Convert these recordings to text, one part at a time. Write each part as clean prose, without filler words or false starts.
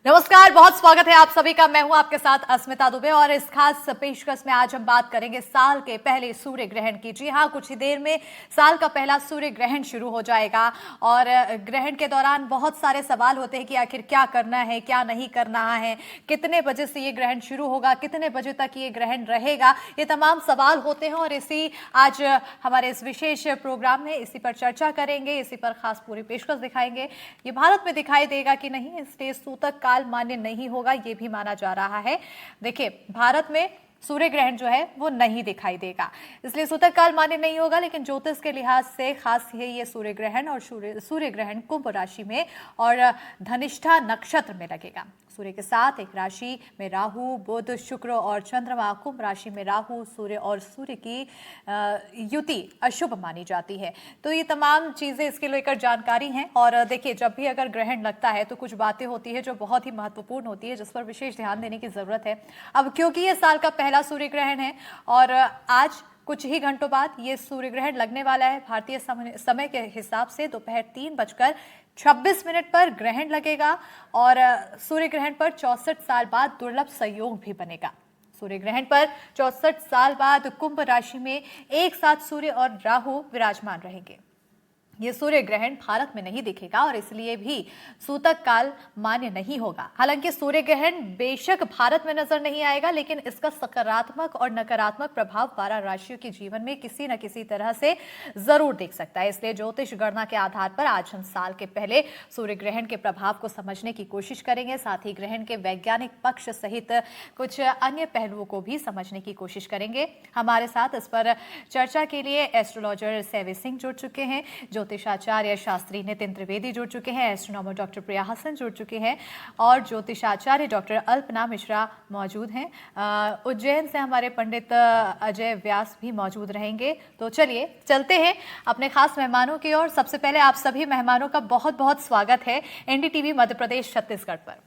नमस्कार, बहुत स्वागत है आप सभी का। मैं हूं आपके साथ अस्मिता दुबे और इस खास पेशकश में आज हम बात करेंगे साल के पहले सूर्य ग्रहण की। जी हां, कुछ ही देर में साल का पहला सूर्य ग्रहण शुरू हो जाएगा और ग्रहण के दौरान बहुत सारे सवाल होते हैं कि आखिर क्या करना है, क्या नहीं करना है, कितने बजे से ये ग्रहण शुरू होगा, कितने बजे तक ये ग्रहण रहेगा, ये तमाम सवाल होते हैं और इसी आज हमारे इस विशेष प्रोग्राम में इसी पर चर्चा करेंगे, इसी पर खास पूरी पेशकश दिखाएंगे। ये भारत में दिखाई देगा कि नहीं, इसलिए सूतक काल मान्य नहीं होगा, ये भी माना जा रहा है। देखिए, भारत में सूर्य ग्रहण जो है वो नहीं दिखाई देगा, इसलिए सूतक काल मान्य नहीं होगा, लेकिन ज्योतिष के लिहाज से खास है ये सूर्य ग्रहण। और सूर्य ग्रहण कुंभ राशि में और धनिष्ठा नक्षत्र में लगेगा। सूर्य के साथ एक राशि में राहु, बुध, शुक्र और चंद्रमा। कुंभ राशि में राहु, सूर्य और सूर्य की युति अशुभ मानी जाती है। तो ये तमाम चीजें इसके लेकर जानकारी हैं। और देखिए, जब भी अगर ग्रहण लगता है तो कुछ बातें होती है जो बहुत ही महत्वपूर्ण होती है, जिस पर विशेष ध्यान देने की जरूरत है। अब क्योंकि ये साल का पहला सूर्य ग्रहण है और आज कुछ ही घंटों बाद ये सूर्य ग्रहण लगने वाला है। भारतीय समय के हिसाब से दोपहर 3:26 पर ग्रहण लगेगा और सूर्य ग्रहण पर 64 साल बाद दुर्लभ संयोग भी बनेगा। सूर्य ग्रहण पर 64 साल बाद कुंभ राशि में एक साथ सूर्य और राहु विराजमान रहेंगे। ये सूर्य ग्रहण भारत में नहीं दिखेगा और इसलिए भी सूतक काल मान्य नहीं होगा। हालांकि सूर्य ग्रहण बेशक भारत में नजर नहीं आएगा, लेकिन इसका सकारात्मक और नकारात्मक प्रभाव 12 राशियों के जीवन में किसी न किसी तरह से जरूर दिख सकता है। इसलिए ज्योतिष गणना के आधार पर आज हम साल के पहले सूर्य ग्रहण के प्रभाव को समझने की कोशिश करेंगे। साथ ही ग्रहण के वैज्ञानिक पक्ष सहित कुछ अन्य पहलुओं को भी समझने की कोशिश करेंगे। हमारे साथ इस पर चर्चा के लिए एस्ट्रोलॉजर सेवी सिंह जुड़ चुके हैं, ज्योतिषाचार्य शास्त्री नितिन त्रिवेदी जुड़ चुके हैं, एस्ट्रोनॉमर डॉक्टर प्रिया हसन जुड़ चुके हैं और ज्योतिषाचार्य डॉक्टर अल्पना मिश्रा मौजूद हैं। उज्जैन से हमारे पंडित अजय व्यास भी मौजूद रहेंगे। तो चलिए चलते हैं अपने खास मेहमानों की ओर। सबसे पहले आप सभी मेहमानों का बहुत बहुत स्वागत है एनडीटीवी मध्य प्रदेश छत्तीसगढ़ पर।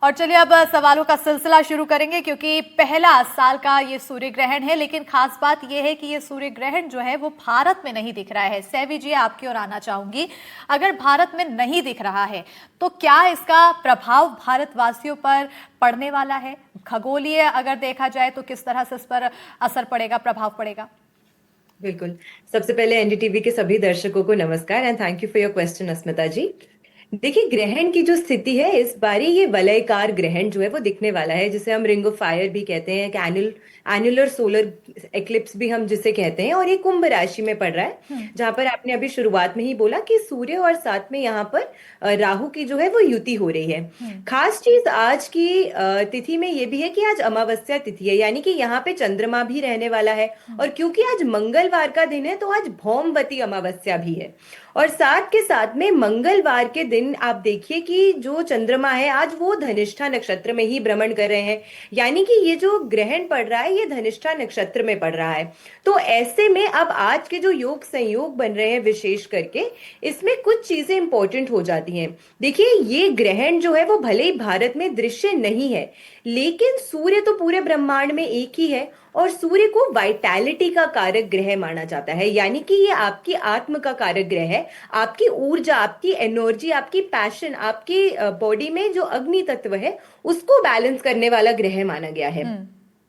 और चलिए अब सवालों का सिलसिला शुरू करेंगे, क्योंकि पहला साल का ये सूर्य ग्रहण है। लेकिन खास बात यह है कि ये सूर्य ग्रहण जो है वो भारत में नहीं दिख रहा है। सेवी जी, आपकी ओर आना चाहूंगी। अगर भारत में नहीं दिख रहा है तो क्या इसका प्रभाव भारतवासियों पर पड़ने वाला है? खगोलीय अगर देखा जाए तो किस तरह से इस पर असर पड़ेगा, प्रभाव पड़ेगा? बिल्कुल। सबसे पहले एनडीटीवी के सभी दर्शकों को नमस्कार and thank you for your question Asmita ji. देखिए, ग्रहण की जो स्थिति है इस बारी, ये वलयकार ग्रहण जो है वो दिखने वाला है, जिसे हम रिंग ऑफ फायर भी कहते हैं, कि एनुलर सोलर एक्लिप्स भी हम जिसे कहते हैं। और ये कुंभ राशि में पड़ रहा है, जहां पर आपने अभी शुरुआत में ही बोला कि सूर्य और साथ में यहाँ पर राहु की जो है वो युति हो रही है। खास चीज आज की तिथि में ये भी है कि आज अमावस्या तिथि है, यानी कि यहाँ पे चंद्रमा भी रहने वाला है। और क्योंकि आज मंगलवार का दिन है तो आज भौमवती अमावस्या भी है। और साथ के साथ में मंगलवार के दिन आप देखिए कि जो चंद्रमा है आज वो धनिष्ठा नक्षत्र में ही भ्रमण कर रहे हैं, यानी कि ये जो ग्रहण पड़ रहा है ये धनिष्ठा नक्षत्र में पड़ रहा है। तो ऐसे में अब आज के जो योग संयोग बन रहे हैं विशेष करके, इसमें कुछ चीजें इंपॉर्टेंट हो जाती हैं। देखिए, ये ग्रहण जो है वो भले ही भारत में दृश्य नहीं है, लेकिन सूर्य तो पूरे ब्रह्मांड में एक ही है और सूर्य को वाइटैलिटी का कारक ग्रह माना जाता है, यानी कि ये आपकी आत्म का कारक ग्रह है। आपकी ऊर्जा, आपकी एनर्जी, आपकी पैशन, आपकी बॉडी में जो अग्नि तत्व है उसको बैलेंस करने वाला ग्रह माना गया है।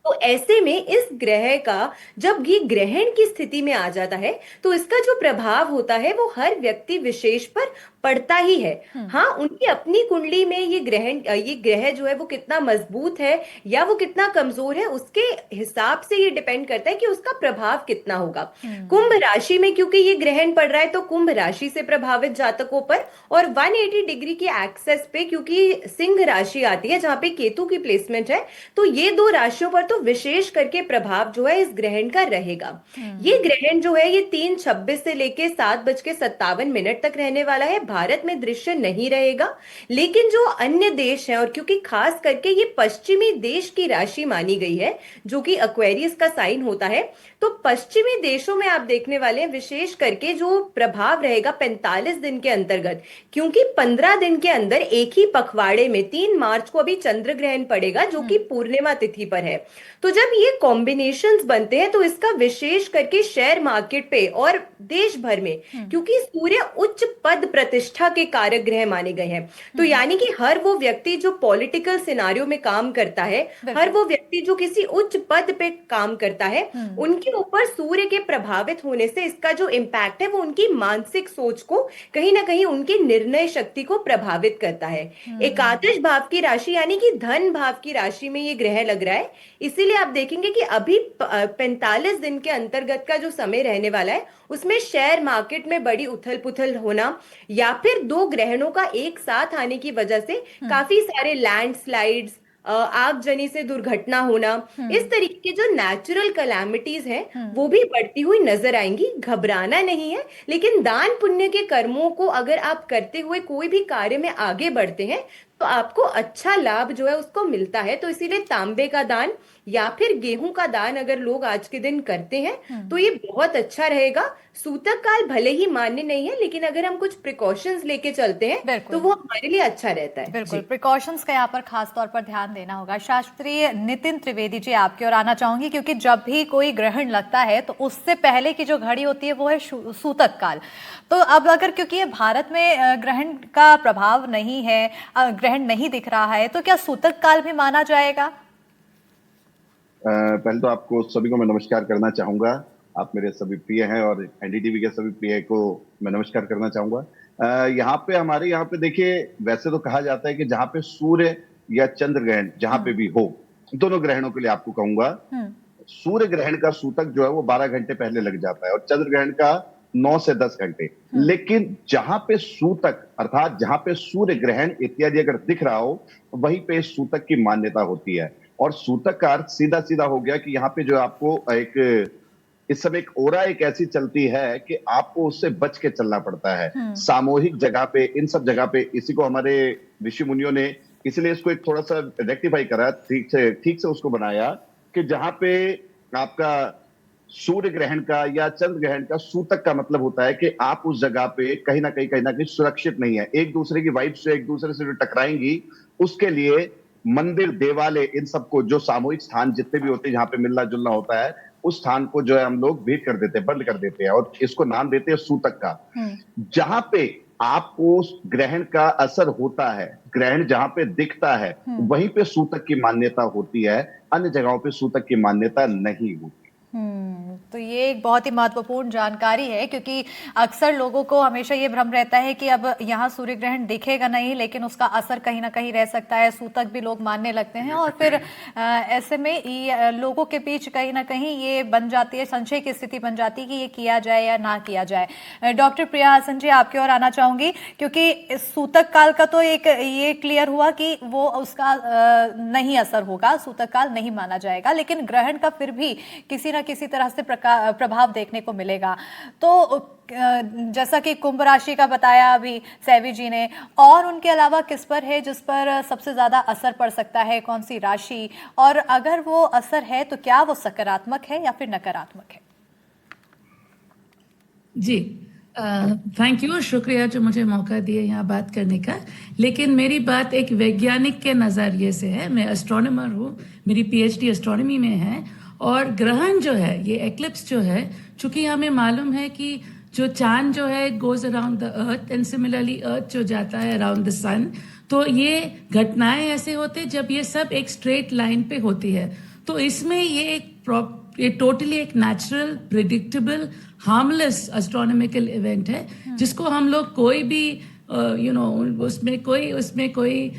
तो ऐसे में इस ग्रह का जब ये ग्रहण की स्थिति में आ जाता है तो इसका जो प्रभाव होता है वो हर व्यक्ति विशेष पर पड़ता ही है। हाँ, उनकी अपनी कुंडली में ये ग्रह जो है वो कितना मजबूत है या वो कितना कमजोर है, उसके हिसाब से ये डिपेंड करता है कि उसका प्रभाव कितना होगा। कुंभ राशि में क्योंकि ये ग्रहण पड़ रहा है तो कुंभ राशि से प्रभावित जातकों पर, और 180 डिग्री की एक्सेस पे क्योंकि सिंह राशि आती है जहां पे केतु की प्लेसमेंट है, तो ये दो राशियों पर तो विशेष करके प्रभाव जो है इस ग्रहण का रहेगा। ये ग्रहण जो है ये 3:26 से लेके 7:57 तक रहने वाला है। भारत में दृश्य नहीं रहेगा, लेकिन जो अन्य देश हैं, और क्योंकि खास करके ये पश्चिमी देश की राशि मानी गई है जो कि एक्वेरियस का साइन होता है, तो पश्चिमी देशों में आप देखने वाले हैं विशेष करके जो प्रभाव रहेगा 45 दिन के अंतर्गत, क्योंकि 15 दिन के अंदर एक ही पखवाड़े में 3 मार्च को अभी चंद्र ग्रहण पड़ेगा जो कि पूर्णिमा तिथि पर है। तो जब ये कॉम्बिनेशंस बनते हैं तो इसका विशेष करके शेयर मार्केट पे और देश भर में, क्योंकि सूर्य उच्च पद प्रतिष्ठा प्रतिष्ठा के कारक ग्रह माने गए हैं। तो यानी कि हर वो व्यक्ति जो पॉलिटिकल सिनारियो में काम करता है, हर बिल्कुल। वो व्यक्ति जो किसी उच्च पद पे काम करता है, हम्म। उनके ऊपर सूर्य के प्रभावित होने से इसका जो इम्पैक्ट है वो उनकी मानसिक सोच को, कहीं ना कहीं उनकी निर्णय शक्ति को प्रभावित करता है। हम्म। एकादश भाव की राशि यानी कि धन भाव की राशि में ये ग्रह लग रहा है। इसीलिए आप देखेंगे कि अभी 45 दिन के अंतर्गत का जो समय रहने वाला है, उसमें शेयर मार्केट में बड़ी उथल पुथल होना, या फिर दो ग्रहणों का एक साथ आने की वजह से हम्म। काफी सारे लैंडस्लाइड्स, आगजनी से दुर्घटना होना, इस हम्म। तरीके के जो नेचुरल कैलामिटीज हैं हम्म। वो भी बढ़ती हुई नजर आएंगी। घबराना नहीं है, लेकिन दान पुण्य के कर्मों को अगर आप करते हुए कोई भी कार्य में आगे बढ़ते हैं तो आपको अच्छा लाभ जो है उसको मिलता है। तो इसीलिए तांबे का दान या फिर गेहूं का दान अगर लोग आज के दिन करते हैं तो हम्म। ये बहुत अच्छा रहेगा। सूतक काल भले ही मान्य नहीं है, लेकिन अगर हम कुछ प्रिकॉशंस लेके चलते हैं तो बिल्कुल। वो हमारे लिए अच्छा रहता है बिल्कुल, जी। प्रिकॉशंस का यहाँ पर खास तौर पर ध्यान देना होगा। शास्त्री नितिन त्रिवेदी जी, आपकी ओर आना चाहूंगी, क्योंकि जब भी कोई ग्रहण लगता है तो उससे पहले की जो घड़ी होती है वो है सूतक काल। तो अब अगर, क्योंकि ये भारत में ग्रहण का प्रभाव नहीं है, ग्रहण नहीं दिख रहा है, तो क्या सूतक काल भी माना जाएगा? पहले तो आपको सभी को मैं नमस्कार करना चाहूंगा। आप मेरे सभी प्रिय हैं और एनडीटीवी के सभी प्रिय को मैं नमस्कार करना चाहूंगा। यहाँ पे हमारे यहाँ पे देखिए, वैसे तो कहा जाता है कि जहाँ पे सूर्य या चंद्र ग्रहण जहाँ पे भी हो, दोनों ग्रहणों के लिए आपको कहूंगा, हम्म। सूर्य ग्रहण का सूतक जो है वो 12 घंटे पहले लग जाता है और चंद्र ग्रहण का 9 से 10 घंटे। लेकिन जहां पे सूतक अर्थात जहां पे सूर्य ग्रहण इत्यादि अगर दिख रहा हो, वहीं पे सूतक की मान्यता होती है। और सूतक का अर्थ सीधा सीधा हो गया कि यहाँ पे जो आपको एक इस समय एक ओरा एक ऐसी चलती है कि आपको उससे बच के चलना पड़ता है। सामूहिक जगह पे, इन सब जगह पे, इसी को हमारे ऋषि मुनियों ने इसलिए इसको एक थोड़ा सा रेक्टिफाई करा, ठीक से उसको बनाया कि जहां पे आपका सूर्य ग्रहण का या चंद्र ग्रहण का सूतक का मतलब होता है कि आप उस जगह पे कहीं ना कहीं सुरक्षित नहीं है। एक दूसरे की वाइफ से एक दूसरे से जो टकराएंगी, उसके लिए मंदिर, देवालय, इन सबको, जो सामूहिक स्थान जितने भी होते हैं जहां पे मिलना जुलना होता है, उस स्थान को जो है हम लोग भेद कर देते हैं, बंद कर देते हैं और इसको नाम देते हैं सूतक का। जहां पे आपको ग्रहण का असर होता है, ग्रहण जहां पे दिखता है, वहीं पे सूतक की मान्यता होती है। अन्य जगहों पे सूतक की मान्यता नहीं होती। तो ये एक बहुत ही महत्वपूर्ण जानकारी है, क्योंकि अक्सर लोगों को हमेशा ये भ्रम रहता है कि अब यहाँ सूर्य ग्रहण दिखेगा नहीं, लेकिन उसका असर कहीं ना कहीं रह सकता है। सूतक भी लोग मानने लगते हैं और फिर ऐसे में ये लोगों के बीच कहीं ना कहीं ये बन जाती है, संशय की स्थिति बन जाती है कि ये किया जाए या ना किया जाए। डॉक्टर प्रिया हसन जी, आपकी ओर आना चाहूंगी, क्योंकि इस सूतक काल का तो एक ये क्लियर हुआ कि वो उसका नहीं असर होगा, सूतक काल नहीं माना जाएगा, लेकिन ग्रहण का फिर भी किसी किसी तरह से प्रभाव देखने को मिलेगा। तो जैसा कि कुंभ राशि का बताया अभी सैवी जी ने, और उनके अलावा किस पर है जिस पर सबसे ज्यादा असर पड़ सकता है, कौन सी राशि, और अगर वो असर है तो क्या वो सकारात्मक है या फिर नकारात्मक है? जी, थैंक यू, शुक्रिया जो मुझे मौका दिए यहाँ बात करने का। लेकिन मेरी बात एक वैज्ञानिक के नज़रिए से है। मैं एस्ट्रोनॉमर हूँ, मेरी पीएचडी एस्ट्रोनॉमी में है। और ग्रहण जो है, ये एक्लिप्स जो है, चूंकि हमें मालूम है कि जो चांद जो है goes around the earth and similarly earth जो जाता है अराउंड द सन, तो ये घटनाएं ऐसे होते जब ये सब एक स्ट्रेट लाइन पे होती है। तो इसमें ये टोटली एक natural, predictable, harmless astronomical event है, जिसको हम लोग कोई भी उसमें कोई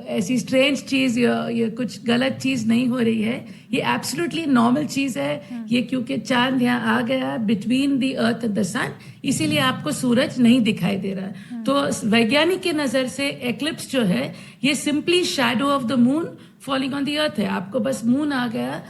ऐसी स्ट्रेंज चीज या कुछ गलत चीज नहीं हो रही है। ये एब्सोल्युटली नॉर्मल चीज है ये, क्योंकि चांद यहाँ आ गया between the earth and the sun, इसीलिए आपको सूरज नहीं दिखाई दे रहा। तो वैज्ञानिक के नजर से एक्लिप्स जो है ये simply shadow of the moon falling on the earth है। आपको बस मून आ गया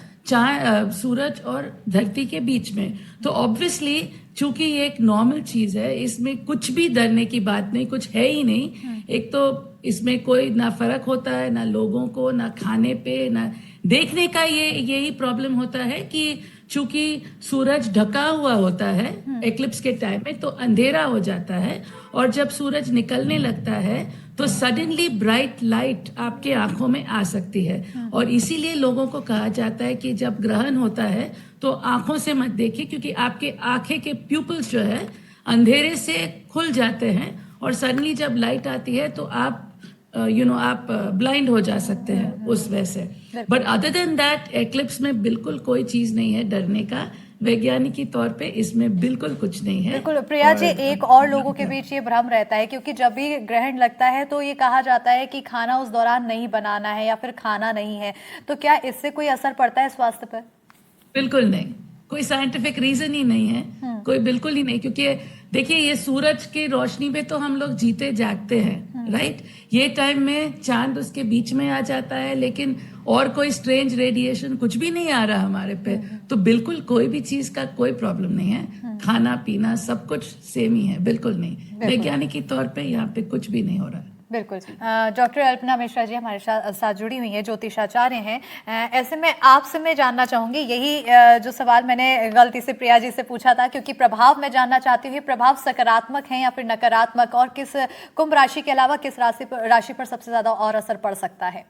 सूरज और धरती के बीच में। तो ऑब्वियसली चूंकि ये एक नॉर्मल चीज है, इसमें कुछ भी डरने की बात नहीं, कुछ है ही नहीं। एक तो इसमें कोई ना फर्क होता है, ना लोगों को, ना खाने पे, ना देखने का। यही प्रॉब्लम होता है कि चूंकि सूरज ढका हुआ होता है एक्लिप्स के टाइम में, तो अंधेरा हो जाता है, और जब सूरज निकलने लगता है तो सडनली ब्राइट लाइट आपके आंखों में आ सकती है। और इसीलिए लोगों को कहा जाता है कि जब ग्रहण होता है तो आंखों से मत देखिए, क्योंकि आपके आंखें के प्यूपल्स जो है अंधेरे से खुल जाते हैं और सडनली जब लाइट आती है तो आप आप ब्लाइंड हो जा सकते हैं उस वजह से। But other than that eclipse में बिल्कुल कोई चीज नहीं है डरने का, वैज्ञानिकी तौर पे इसमें बिल्कुल कुछ नहीं है। बिल्कुल प्रिया जी, एक और लोगों के बीच ये भ्रम रहता है क्योंकि जब भी ग्रहण लगता है तो ये कहा जाता है कि खाना उस दौरान नहीं बनाना है या फिर खाना नहीं है, तो क्या इससे कोई असर पड़ता है स्वास्थ्य पर? बिल्कुल नहीं, कोई साइंटिफिक रीजन ही नहीं है, कोई बिल्कुल ही नहीं, क्योंकि देखिए ये सूरज की रोशनी पे तो हम लोग जीते जागते हैं, राइट। ये टाइम में चांद उसके बीच में आ जाता है, लेकिन और कोई स्ट्रेंज रेडिएशन कुछ भी नहीं आ रहा हमारे पे, तो बिल्कुल कोई भी चीज का कोई प्रॉब्लम नहीं है। खाना पीना सब कुछ सेम ही है, बिल्कुल नहीं, वैज्ञानिक तौर पे यहाँ पे कुछ भी नहीं हो रहा है। बिल्कुल। डॉक्टर अल्पना मिश्रा जी हमारे साथ जुड़ी हुई हैं, ज्योतिषाचार्य हैं। ऐसे में आपसे मैं जानना चाहूंगी, यही जो सवाल मैंने गलती से प्रिया जी से पूछा था, क्योंकि प्रभाव मैं जानना चाहती हूँ, प्रभाव सकारात्मक है या फिर नकारात्मक, और किस कुंभ राशि के अलावा किस राशि पर सबसे ज्यादा और असर पड़ सकता है?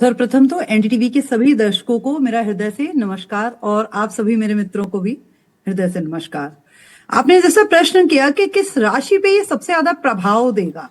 सर्वप्रथम तो एनडीटीवी के सभी दर्शकों को मेरा हृदय से नमस्कार, और आप सभी मेरे मित्रों को भी हृदय से नमस्कार। आपने जैसा प्रश्न किया कि किस राशि पे ये सबसे ज्यादा प्रभाव देगा,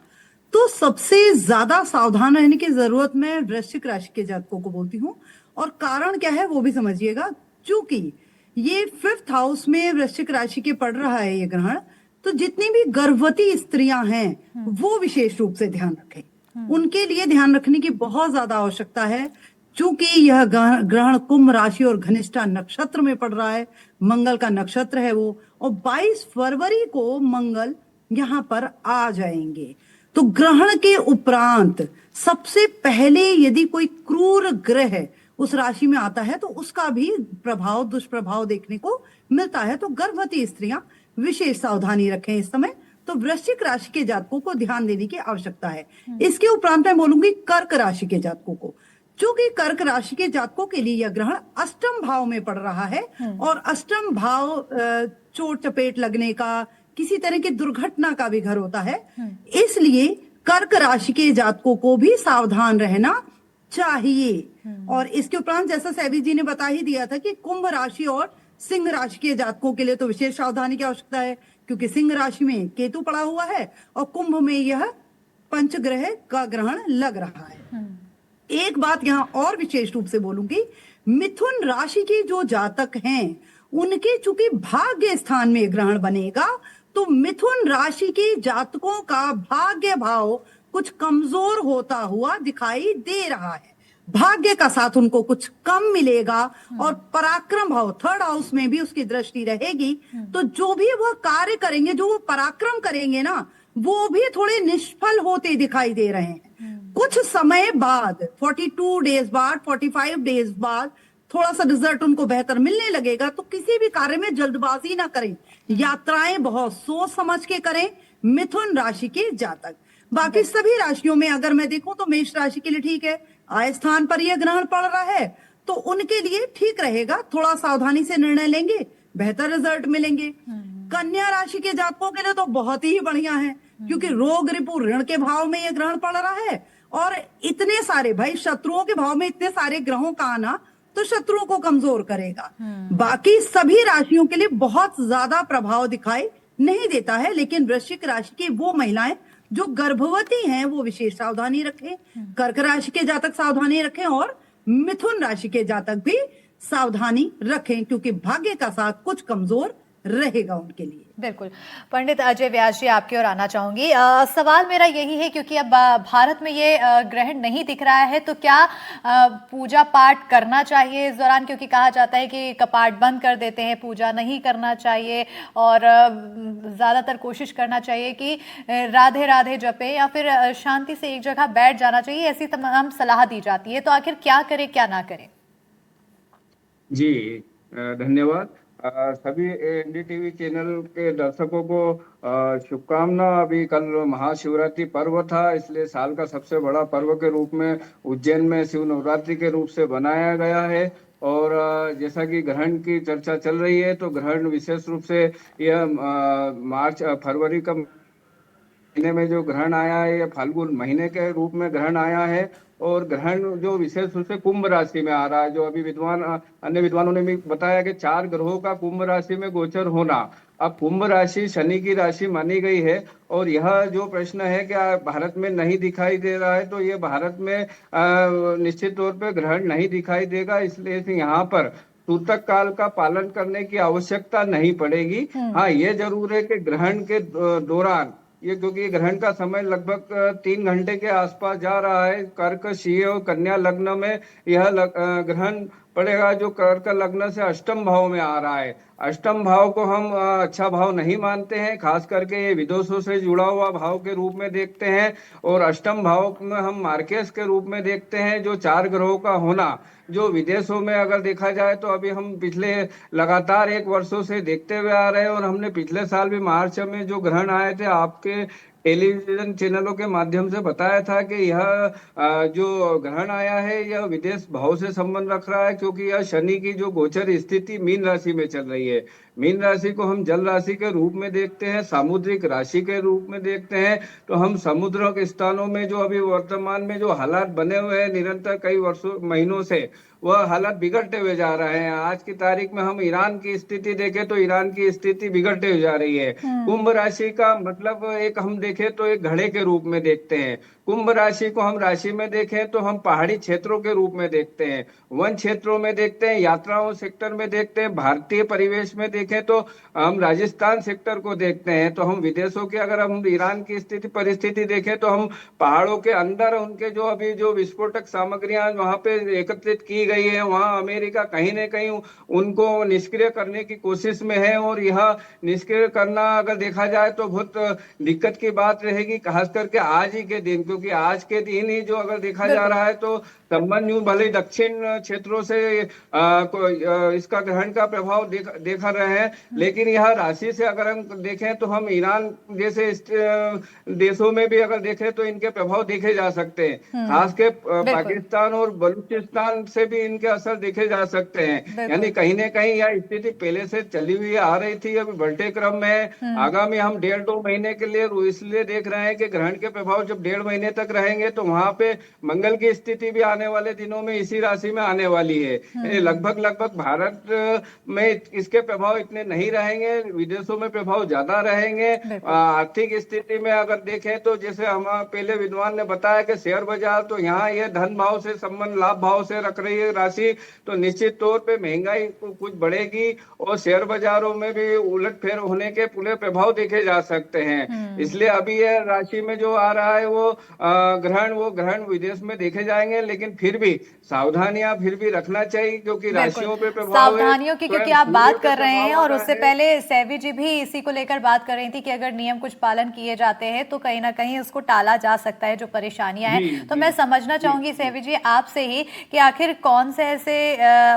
तो सबसे ज्यादा सावधान रहने की जरूरत मैं वृश्चिक राशि के जातकों को बोलती हूँ, और कारण क्या है वो भी समझिएगा। क्योंकि ये 5th हाउस में वृश्चिक राशि के पड़ रहा है ये ग्रहण, तो जितनी भी गर्भवती स्त्रियां हैं वो विशेष रूप से ध्यान रखें, उनके लिए ध्यान रखने की बहुत ज्यादा आवश्यकता है। चूंकि यह ग्रहण कुंभ राशि और घनिष्ठा नक्षत्र में पड़ रहा है, मंगल का नक्षत्र है वो, और 22 फरवरी को मंगल यहाँ पर आ जाएंगे। तो ग्रहण के उपरांत सबसे पहले यदि कोई क्रूर ग्रह उस राशि में आता है तो उसका भी प्रभाव, दुष्प्रभाव देखने को मिलता है। तो गर्भवती स्त्रियां विशेष सावधानी रखें इस समय। तो वृश्चिक राशि के जातकों को ध्यान देने की आवश्यकता है। इसके उपरांत मैं बोलूंगी कर्क राशि के जातकों को, क्योंकि कर्क राशि के जातकों के लिए यह ग्रहण अष्टम भाव में पड़ रहा है, और अष्टम भाव चोट चपेट लगने का, किसी तरह की दुर्घटना का भी घर होता है। इसलिए कर्क राशि के जातकों को भी सावधान रहना चाहिए। और इसके उपरांत जैसा सैवी जी ने बता ही दिया था कि कुंभ राशि और सिंह राशि के जातकों के लिए तो विशेष सावधानी की आवश्यकता है, क्योंकि सिंह राशि में केतु पड़ा हुआ है और कुंभ में यह पंचग्रह का ग्रहण लग रहा है। एक बात यहाँ और विशेष रूप से बोलूंगी, मिथुन राशि के जो जातक हैं उनके चूंकि भाग्य स्थान में ग्रहण बनेगा, तो मिथुन राशि के जातकों का भाग्य भाव कुछ कमजोर होता हुआ दिखाई दे रहा है। भाग्य का साथ उनको कुछ कम मिलेगा, और पराक्रम भाव 3rd हाउस में भी उसकी दृष्टि रहेगी। तो जो भी वह कार्य करेंगे, जो वो पराक्रम करेंगे ना, वो भी थोड़े निष्फल होते दिखाई दे रहे हैं। कुछ समय बाद, 42 डेज बाद, 45 डेज बाद थोड़ा सा रिजल्ट उनको बेहतर मिलने लगेगा। तो किसी भी कार्य में जल्दबाजी ना करें, यात्राएं बहुत सोच समझ के करें मिथुन राशि के जातक। बाकी सभी राशियों में अगर मैं देखूं तो मेष राशि के लिए ठीक है, आय स्थान पर यह ग्रहण पड़ रहा है तो उनके लिए ठीक रहेगा, थोड़ा सावधानी से निर्णय लेंगे, बेहतर रिजल्ट मिलेंगे। कन्या राशि के जातकों के लिए तो बहुत ही बढ़िया है, क्योंकि रोग रिपु ऋण के भाव में यह ग्रहण पड़ रहा है, और इतने सारे भाई शत्रुओं के भाव में इतने सारे ग्रहों का आना तो शत्रुओं को कमजोर करेगा। बाकी सभी राशियों के लिए बहुत ज्यादा प्रभाव दिखाई नहीं देता है, लेकिन वृश्चिक राशि की वो महिलाएं जो गर्भवती हैं वो विशेष सावधानी रखें, कर्क राशि के जातक सावधानी रखें, और मिथुन राशि के जातक भी सावधानी रखें, क्योंकि भाग्य का साथ कुछ कमजोर रहेगा उनके लिए। बिल्कुल। पंडित अजय व्यास जी आपकी ओर आना चाहूंगी। सवाल मेरा यही है, क्योंकि अब भारत में ये ग्रहण नहीं दिख रहा है, तो क्या पूजा पाठ करना चाहिए इस दौरान? क्योंकि कहा जाता है कि कपाट बंद कर देते हैं, पूजा नहीं करना चाहिए, और ज्यादातर कोशिश करना चाहिए कि राधे राधे जपे या फिर शांति से एक जगह बैठ जाना चाहिए, ऐसी तमाम सलाह दी जाती है। तो आखिर क्या करें क्या ना करें? जी धन्यवाद। सभी एनडीटीवी चैनल के दर्शकों को शुभकामना। अभी कल महाशिवरात्रि पर्व था, इसलिए साल का सबसे बड़ा पर्व के रूप में उज्जैन में शिव नवरात्रि के रूप से बनाया गया है। और जैसा कि ग्रहण की चर्चा चल रही है, तो ग्रहण विशेष रूप से यह मार्च फरवरी का महीने में जो ग्रहण आया है, यह फाल्गुन महीने के रूप में ग्रहण आया है। और ग्रहण जो विशेष रूप से कुंभ राशि में आ रहा है, जो अभी अन्य विद्वानों ने भी बताया कि 4 ग्रहों का कुंभ राशि में गोचर होना अब कुंभ राशि शनि की राशि मानी गई है, और यह जो प्रश्न है कि भारत में नहीं दिखाई दे रहा है, तो ये भारत में निश्चित तौर पे ग्रहण नहीं दिखाई देगा, इसलिए यहाँ पर सूतक काल का पालन करने की आवश्यकता नहीं पड़ेगी। हाँ, ये जरूर है कि ग्रहण के दौरान ये, क्योंकि ग्रहण का समय लगभग 3 घंटे के आसपास जा रहा है, कर्क, सिंह और कन्या लग्न में यह ग्रहण पड़ेगा, जो कर्क लग्न से अष्टम भाव में आ रहा है। अष्टम भाव को हम अच्छा भाव नहीं मानते हैं, खास करके ये विदेशों से जुड़ा हुआ भाव के रूप में देखते हैं, और अष्टम भाव में हम मार्केस के रूप में देखते हैं, जो 4 ग्रहों का होना, जो विदेशों में अगर देखा जाए तो अभी हम पिछले लगातार 1 वर्षों से देखते हुए आ रहे हैं, और हमने पिछले साल भी मार्च में जो ग्रहण आए थे आपके टेलीविजन चैनलों के माध्यम से बताया था कि यह जो ग्रहण आया है यह विदेश भाव से संबंध रख रहा है, क्योंकि यह शनि की जो गोचर स्थिति मीन राशि में चल रही है। मीन राशि को हम जल राशि के रूप में देखते हैं, सामुद्रिक राशि के रूप में देखते हैं, तो हम समुद्र के स्थानों में जो अभी वर्तमान में जो हालात बने हुए हैं निरंतर कई वर्षों महीनों से, वह हालात बिगड़ते हुए जा रहे हैं। आज की तारीख में हम ईरान की स्थिति देखें तो ईरान की स्थिति बिगड़ते हुए जा रही है। कुंभ राशि का मतलब एक हम देखें तो एक घड़े के रूप में देखते हैं। कुंभ राशि को हम राशि में देखें तो हम पहाड़ी क्षेत्रों के रूप में देखते हैं, वन क्षेत्रों में देखते हैं, यात्राओं सेक्टर में देखते हैं, भारतीय परिवेश में देखें तो हम राजस्थान सेक्टर को देखते हैं, तो हम विदेशों के अगर हम ईरान की स्थिति परिस्थिति देखें तो हम पहाड़ों के अंदर उनके जो अभी जो विस्फोटक सामग्रियां वहां पे एकत्रित की गई है, वहां अमेरिका कहीं न कहीं उनको निष्क्रिय करने की कोशिश में है, और यह निष्क्रिय करना अगर देखा जाए तो बहुत दिक्कत की बात रहेगी, खास करके आज ही के दिन, क्योंकि आज के दिन ही जो अगर देखा जा रहा है तो संबंध यूं भले दक्षिण क्षेत्रों से इसका ग्रहण का प्रभाव देखा रहे हैं, लेकिन यह राशि से अगर हम देखें तो हम ईरान जैसे देशों में भी अगर देखें तो इनके प्रभाव देखे जा सकते हैं, खास के पाकिस्तान और बलूचिस्तान से भी इनके असर देखे जा सकते हैं। यानी कहीं न कहीं यह स्थिति पहले से चली हुई आ रही थी, अभी बढ़ते क्रम में आगामी हम 1.5-2 महीने के लिए इसलिए देख रहे हैं कि ग्रहण के प्रभाव जब 1.5 महीने तक रहेंगे तो वहां पे मंगल की स्थिति भी आने वाले दिनों में इसी राशि में आने वाली है। लगभग भारत में इसके प्रभाव इतने नहीं रहेंगे, विदेशों में प्रभाव ज्यादा रहेंगे। आर्थिक स्थिति में अगर देखें तो जैसे हम पहले विद्वान ने बताया कि शेयर बाजार तो यहाँ ये धन भाव से संबंध लाभ भाव से रख रही है राशि, तो निश्चित तौर पे महंगाई कुछ बढ़ेगी और शेयर बाजारों में भी उलटफेर होने के पूरे प्रभाव देखे जा सकते हैं। इसलिए अभी ये राशि में जो आ रहा है वो ग्रहण विदेश में देखे जाएंगे, लेकिन फिर भी सावधानियां फिर भी रखना चाहिए, क्योंकि राशियों पे प्रभाव सावधानियों की, क्योंकि आप बात कर रहे हैं और उससे पहले सैवी जी भी इसी को लेकर बात कर रही थी कि अगर नियम कुछ पालन किए जाते हैं तो कहीं ना कहीं उसको टाला जा सकता है जो परेशानियां हैं। तो मैं समझना चाहूंगी सैवी जी आपसे ही कि आखिर कौन से ऐसे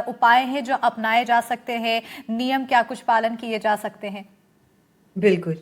उपाय हैं जो अपनाए जा सकते हैं, नियम क्या कुछ पालन किए जा सकते हैं? बिल्कुल।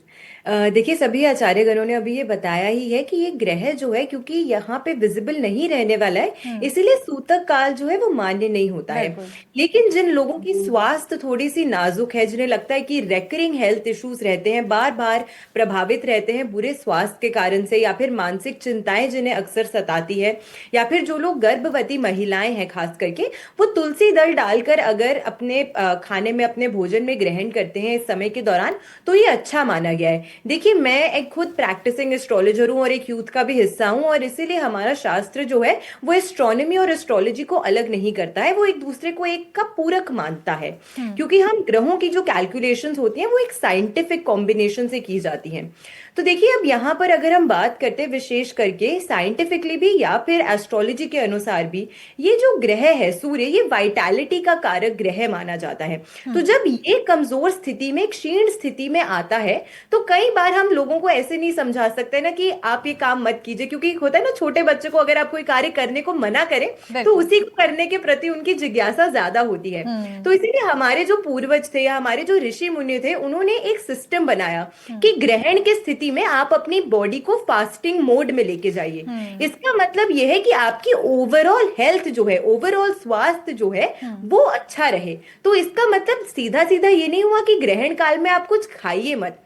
देखिए, सभी आचार्यगणों ने अभी ये बताया ही है कि ये ग्रह जो है क्योंकि यहाँ पे विजिबल नहीं रहने वाला है, इसीलिए सूतक काल जो है वो मान्य नहीं होता है। लेकिन जिन लोगों की स्वास्थ्य थोड़ी सी नाजुक है, जिन्हें लगता है कि रेकरिंग हेल्थ इश्यूज रहते हैं, बार बार प्रभावित रहते हैं बुरे स्वास्थ्य के कारण से, या फिर मानसिक चिंताएं जिन्हें अक्सर सताती है, या फिर जो लोग गर्भवती महिलाएं हैं खास करके, वो तुलसी दल डालकर अगर अपने खाने में अपने भोजन में ग्रहण करते हैं इस समय के दौरान, तो ये अच्छा माना गया है। देखिए, मैं एक खुद प्रैक्टिसिंग एस्ट्रोलॉजर हूं और एक यूथ का भी हिस्सा हूं, और इसीलिए हमारा शास्त्र जो है वो एस्ट्रोनॉमी और एस्ट्रोलॉजी को अलग नहीं करता है, वो एक दूसरे को एक का पूरक मानता है, क्योंकि हम ग्रहों की जो कैलकुलेशंस होती हैं वो एक साइंटिफिक कॉम्बिनेशन से की जाती हैं। तो देखिए, अब यहाँ पर अगर हम बात करते हैं विशेष करके साइंटिफिकली भी या फिर एस्ट्रोलॉजी के अनुसार भी, ये जो ग्रह है सूर्य, ये वाइटैलिटी का कारक ग्रह माना जाता है। तो जब ये कमजोर स्थिति में, क्षीण स्थिति में आता है, तो कई बार हम लोगों को ऐसे नहीं समझा सकते ना कि आप ये काम मत कीजिए, क्योंकि होता है ना छोटे बच्चे को अगर आप कोई कार्य करने को मना करें तो उसी को करने के प्रति उनकी जिज्ञासा ज्यादा होती है। तो इसीलिए हमारे जो पूर्वज थे या हमारे जो ऋषि मुनि थे, उन्होंने एक सिस्टम बनाया कि ग्रहण की स्थिति में आप अपनी बॉडी को फास्टिंग मोड में लेके जाइए। इसका मतलब यह है कि आपकी ओवरऑल हेल्थ जो है, ओवरऑल स्वास्थ्य जो है वो अच्छा रहे। तो इसका मतलब सीधा सीधा ये नहीं हुआ कि ग्रहण काल में आप कुछ खाइए मत,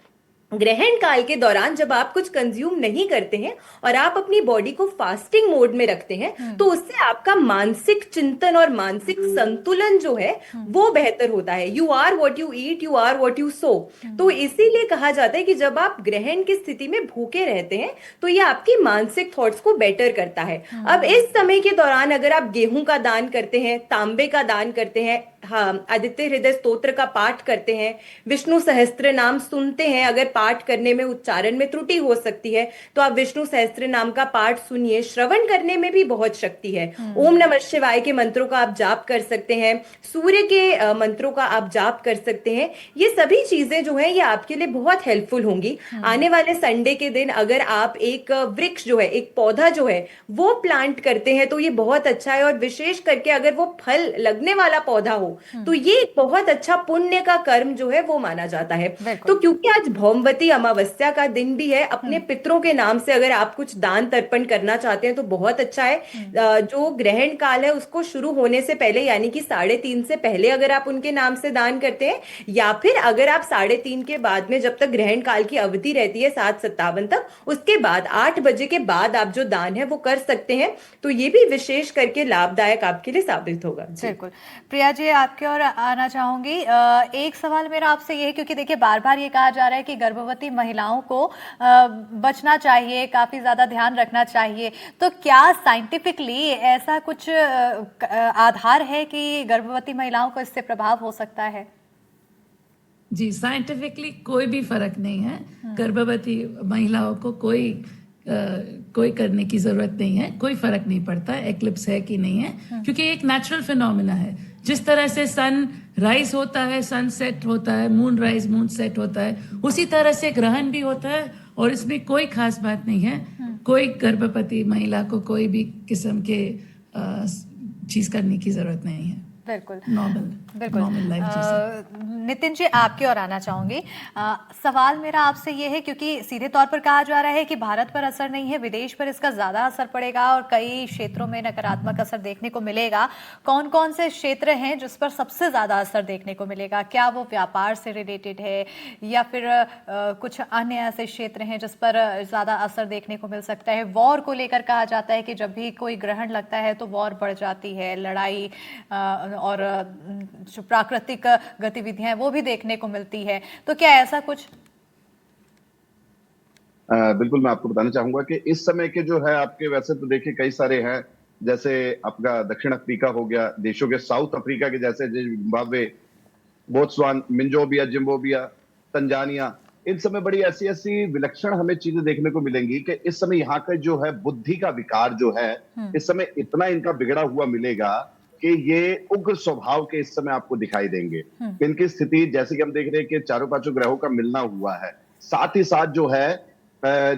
ग्रहण काल के दौरान जब आप कुछ कंज्यूम नहीं करते हैं और आप अपनी बॉडी को फास्टिंग मोड में रखते हैं, तो उससे आपका मानसिक चिंतन और मानसिक संतुलन जो है वो बेहतर होता है। You are what you eat, you are what you sow. तो इसीलिए कहा जाता है कि जब आप ग्रहण की स्थिति में भूखे रहते हैं तो ये आपकी मानसिक थॉट्स को बेटर करता है। अब इस समय के दौरान अगर आप गेहूं का दान करते हैं, तांबे का दान करते हैं, हाँ, आदित्य हृदय स्तोत्र का पाठ करते हैं, विष्णु सहस्त्र नाम सुनते हैं, अगर पाठ करने में उच्चारण में त्रुटि हो सकती है तो आप विष्णु सहस्त्र नाम का पाठ सुनिए। श्रवण करने में भी बहुत शक्ति है। ओम नमः शिवाय के मंत्रों का आप जाप कर सकते हैं, सूर्य के मंत्रों का आप जाप कर सकते हैं। ये सभी चीजें जो है ये आपके लिए बहुत हेल्पफुल होंगी। आने वाले संडे के दिन अगर आप एक वृक्ष जो है, एक पौधा जो है वो प्लांट करते हैं तो ये बहुत अच्छा है। और विशेष करके अगर वो फल लगने वाला पौधा हो तो ये एक बहुत अच्छा पुण्य का कर्म जो है वो माना जाता है। तो क्योंकि आज भौमवती अमावस्या का दिन भी है, अपने पितरों के नाम से अगर आप कुछ दान तर्पण करना चाहते हैं तो बहुत अच्छा है। जो ग्रहण काल है उसको शुरू होने से पहले यानी कि 3:30 से पहले अगर आप उनके नाम से दान करते हैं, या फिर अगर आप 3:30 के बाद में, जब तक ग्रहण काल की अवधि रहती है 7:57 तक, उसके बाद 8 बजे के बाद आप जो दान है वो कर सकते हैं। तो ये भी विशेष करके लाभदायक आपके लिए साबित होगा। बिल्कुल। प्रिया जी, आपके और आना चाहूंगी। एक सवाल मेरा आपसे ये है, क्योंकि देखिए बार बार ये कहा जा रहा है कि गर्भवती महिलाओं को बचना चाहिए, काफी ज्यादा ध्यान रखना चाहिए, तो क्या साइंटिफिकली ऐसा कुछ आधार है कि गर्भवती महिलाओं को इससे प्रभाव हो सकता है? जी, साइंटिफिकली कोई भी फर्क नहीं है। गर्भवती महिलाओं को कोई करने की जरूरत नहीं है, कोई फर्क नहीं पड़ता एक्लिप्स है कि नहीं है, क्योंकि एक नेचुरल फिनोमिना है। जिस तरह से सन राइज होता है, सन सेट होता है, मून राइज मून सेट होता है, उसी तरह से ग्रहण भी होता है। और इसमें कोई खास बात नहीं है। कोई गर्भवती महिला को कोई भी किस्म के चीज करने की जरूरत नहीं है। बिल्कुल नॉर्मल लाइफ जी। नितिन जी, आपकी ओर आना चाहूंगी। सवाल मेरा आपसे ये है, क्योंकि सीधे तौर पर कहा जा रहा है कि भारत पर असर नहीं है, विदेश पर इसका ज्यादा असर पड़ेगा और कई क्षेत्रों में नकारात्मक असर देखने को मिलेगा। कौन कौन से क्षेत्र हैं जिस पर सबसे ज्यादा असर देखने को मिलेगा? क्या वो व्यापार से रिलेटेड है या फिर कुछ अन्य ऐसे क्षेत्र हैं जिस पर ज्यादा असर देखने को मिल सकता है? वॉर को लेकर कहा जाता है कि जब भी कोई ग्रहण लगता है तो वॉर बढ़ जाती है, लड़ाई और जो प्राकृतिक गतिविधियां वो भी देखने को मिलती है। तो क्या ऐसा कुछ? बिल्कुल, मैं आपको बताना चाहूंगा कि इस समय के जो है आपके, वैसे तो देखिए कई सारे हैं, जैसे आपका दक्षिण अफ्रीका हो गया, देशों के साउथ अफ्रीका के जैसे जिम्बाब्वे, बोत्सवान, मिंजोबिया, जिम्बाब्वे, तंजानिया, इन समय बड़ी ऐसी ऐसी विलक्षण हमें चीजें देखने को मिलेंगी कि इस समय यहाँ का जो है बुद्धि का विकार जो है इस समय इतना इनका बिगड़ा हुआ मिलेगा कि ये उग्र स्वभाव के इस समय आपको दिखाई देंगे। इनकी स्थिति जैसे कि हम देख रहे हैं कि चारों पांचों ग्रहों का मिलना हुआ है, साथ ही साथ जो है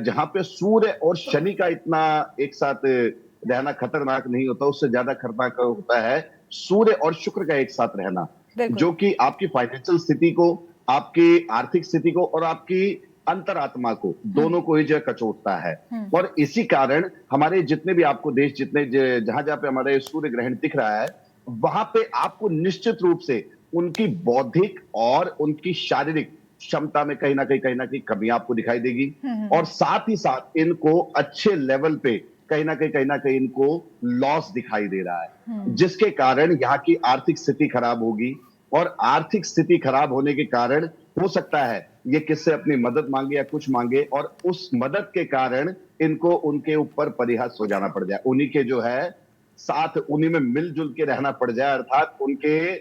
जहां पे सूर्य और शनि का इतना एक साथ रहना खतरनाक नहीं होता, उससे ज्यादा खतरनाक होता है सूर्य और शुक्र का एक साथ रहना, जो कि आपकी फाइनेंशियल स्थिति को, आपकी आर्थिक स्थिति को और आपकी अंतरात्मा को, दोनों को ही जो कचोटता है। और इसी कारण हमारे जितने भी आपको देश, जितने जहां जहां पे हमारे सूर्य ग्रहण दिख रहा है, वहां पे आपको निश्चित रूप से उनकी बौद्धिक और उनकी शारीरिक क्षमता में कहीं ना कहीं कमी आपको दिखाई देगी। और साथ ही साथ इनको अच्छे लेवल पे कहीं ना कहीं इनको लॉस दिखाई दे रहा है, जिसके कारण यहाँ की आर्थिक स्थिति खराब होगी। और आर्थिक स्थिति खराब होने के कारण हो सकता है ये किससे अपनी मदद मांगे या कुछ मांगे, और उस मदद के कारण इनको उनके ऊपर परिहास हो जाना पड़ जाए, उन्हीं के जो है साथ उन्हीं में मिलजुल के रहना पड़ जाए, अर्थात उनके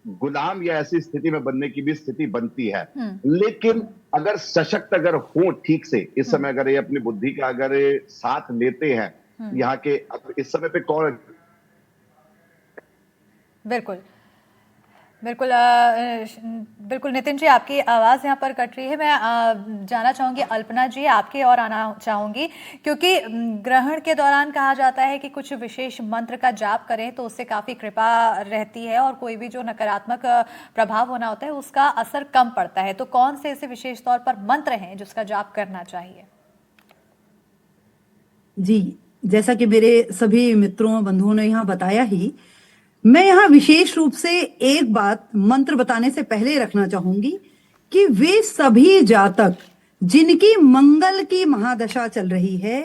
गुलाम या ऐसी स्थिति में बनने की भी स्थिति बनती है। लेकिन अगर सशक्त अगर हो ठीक से, इस समय अगर ये अपनी बुद्धि का अगर साथ लेते हैं यहाँ के, इस समय पे कौन? बिल्कुल बिल्कुल बिल्कुल नितिन जी, आपकी आवाज़ यहाँ पर कट रही है। मैं जाना चाहूँगी अल्पना जी, आपके और आना चाहूँगी, क्योंकि ग्रहण के दौरान कहा जाता है कि कुछ विशेष मंत्र का जाप करें तो उससे काफ़ी कृपा रहती है और कोई भी जो नकारात्मक प्रभाव होना होता है उसका असर कम पड़ता है। तो कौन से ऐसे विशेष तौर पर मंत्र हैं जिसका जाप करना चाहिए? जी, जैसा कि मेरे सभी मित्रों बंधुओं ने यहाँ बताया ही, मैं यहाँ विशेष रूप से एक बात मंत्र बताने से पहले रखना चाहूंगी कि वे सभी जातक जिनकी मंगल की महादशा चल रही है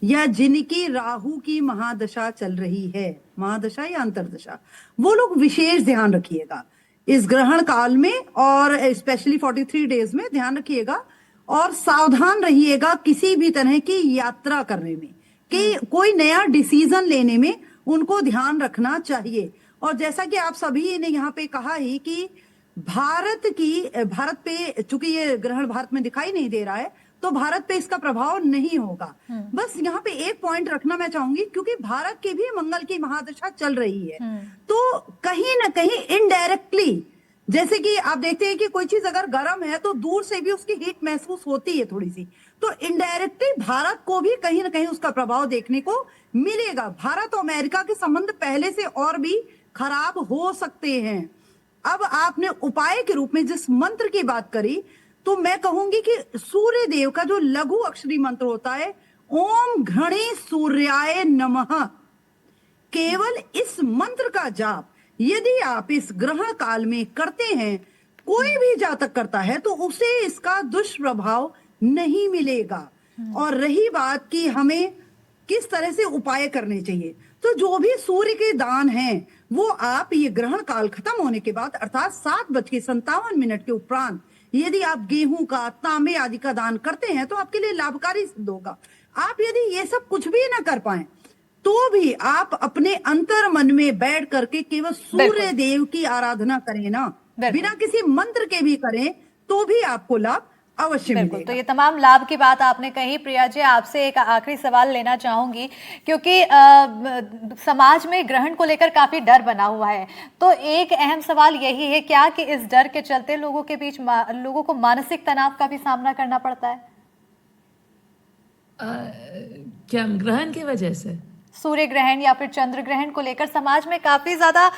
या जिनकी राहु की महादशा चल रही है, महादशा या अंतरदशा, वो लोग विशेष ध्यान रखिएगा इस ग्रहण काल में, और स्पेशली 43 डेज में ध्यान रखिएगा और सावधान रहिएगा किसी भी तरह की यात्रा करने में, कि कोई नया डिसीजन लेने में उनको ध्यान रखना चाहिए। और जैसा कि आप सभी ने यहाँ पे कहा ही कि भारत पे चूंकि ये ग्रहण भारत में दिखाई नहीं दे रहा है तो भारत पे इसका प्रभाव नहीं होगा। बस यहाँ पे एक पॉइंट रखना मैं चाहूंगी, क्योंकि भारत की भी मंगल की महादशा चल रही है, तो कहीं ना कहीं इनडायरेक्टली, जैसे कि आप देखते हैं कि कोई चीज अगर गर्म है तो दूर से भी उसकी हीट महसूस होती है थोड़ी सी, तो इनडायरेक्टली भारत को भी कहीं ना कहीं उसका प्रभाव देखने को मिलेगा। भारत और अमेरिका के संबंध पहले से और भी खराब हो सकते हैं। अब आपने उपाय के रूप में जिस मंत्र की बात करी, तो मैं कहूंगी कि सूर्य देव का जो लघु अक्षरी मंत्र होता है, ओम घणे सूर्याय नमः, केवल इस मंत्र का जाप यदि आप इस ग्रहण काल में करते हैं, कोई भी जातक करता है, तो उसे इसका दुष्प्रभाव नहीं मिलेगा। और रही बात कि हमें किस तरह से उपाय करने चाहिए, तो जो भी सूर्य के दान हैं वो आप ये ग्रहण काल खत्म होने के बाद अर्थात 7:57 के उपरांत यदि आप गेहूं का, तांबे आदि का दान करते हैं तो आपके लिए लाभकारी सिद्ध होगा। आप यदि ये सब कुछ भी ना कर पाए तो भी आप अपने अंतर मन में बैठ करके केवल सूर्य देव की आराधना करें ना, बिना किसी मंत्र के भी करें तो भी आपको लाभ अवश्य मिलेगा। तो ये तमाम लाभ की बात आपने कही। प्रिया जी, आपसे एक आखिरी सवाल लेना चाहूंगी, क्योंकि समाज में ग्रहण को लेकर काफी डर बना हुआ है, तो एक अहम सवाल यही है क्या कि इस डर के चलते लोगों के बीच लोगों को मानसिक तनाव का भी सामना करना पड़ता है? क्या ग्रहण की वजह से? सूर्य ग्रहण या फिर चंद्र ग्रहण को लेकर समाज में काफी ज्यादा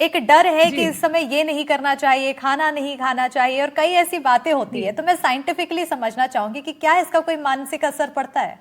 एक डर है कि इस समय ये नहीं करना चाहिए, खाना नहीं खाना चाहिए, और कई ऐसी बातें होती है। तो मैं साइंटिफिकली समझना चाहूंगी कि क्या इसका कोई मानसिक असर पड़ता है?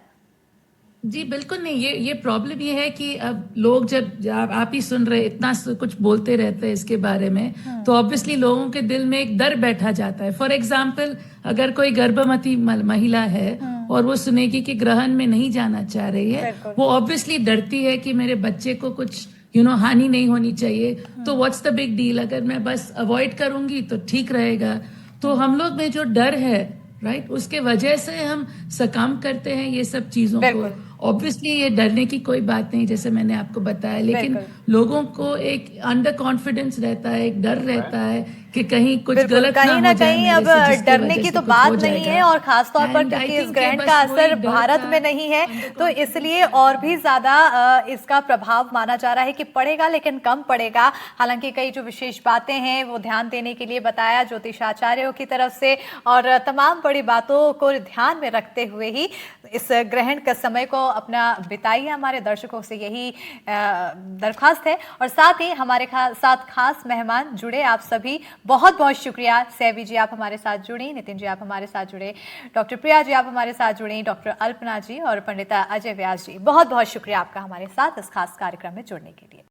जी बिल्कुल नहीं, ये प्रॉब्लम ये है कि अब लोग जब आप ही सुन रहे इतना कुछ बोलते रहते हैं इसके बारे में, तो ऑब्वियसली लोगों के दिल में एक डर बैठा जाता है। फॉर एग्जाम्पल, अगर कोई गर्भवती महिला है और वो सुनेगी कि ग्रहण में नहीं जाना चाह रही है, वो ऑब्वियसली डरती है कि मेरे बच्चे को कुछ हानि नहीं होनी चाहिए, तो व्हाट्स द बिग डील, अगर मैं बस अवॉइड करूंगी तो ठीक रहेगा। तो हम लोग में जो डर है, राइट, उसके वजह से हम सकाम करते हैं ये सब चीजों को। ऑब्वियसली ये डरने की कोई बात नहीं, जैसे मैंने आपको बताया, लेकिन लोगों को एक अंडर कॉन्फिडेंस रहता है, एक डर रहता है कि कहीं कुछ गलत कहीं ना ना कहीं अब डरने की तो बात नहीं है, और खासतौर पर क्योंकि इस ग्रहण का असर भारत में नहीं है, तो इसलिए और भी ज्यादा इसका प्रभाव माना जा रहा है कि पड़ेगा, लेकिन कम पड़ेगा। हालांकि कई जो विशेष बातें हैं वो ध्यान देने के लिए बताया ज्योतिषाचार्यों की तरफ से, और तमाम बड़ी बातों को ध्यान में रखते हुए ही इस ग्रहण के समय को अपना बिताइए। हमारे दर्शकों से यही दरख्वास्त है, और साथ ही हमारे साथ खास मेहमान जुड़े, आप सभी बहुत बहुत शुक्रिया। सैवी जी आप हमारे साथ जुड़ी, नितिन जी आप हमारे साथ जुड़े, डॉक्टर प्रिया जी आप हमारे साथ जुड़ी, डॉक्टर अल्पना जी और पंडिता अजय व्यास जी, बहुत बहुत शुक्रिया आपका हमारे साथ इस खास कार्यक्रम में जुड़ने के लिए।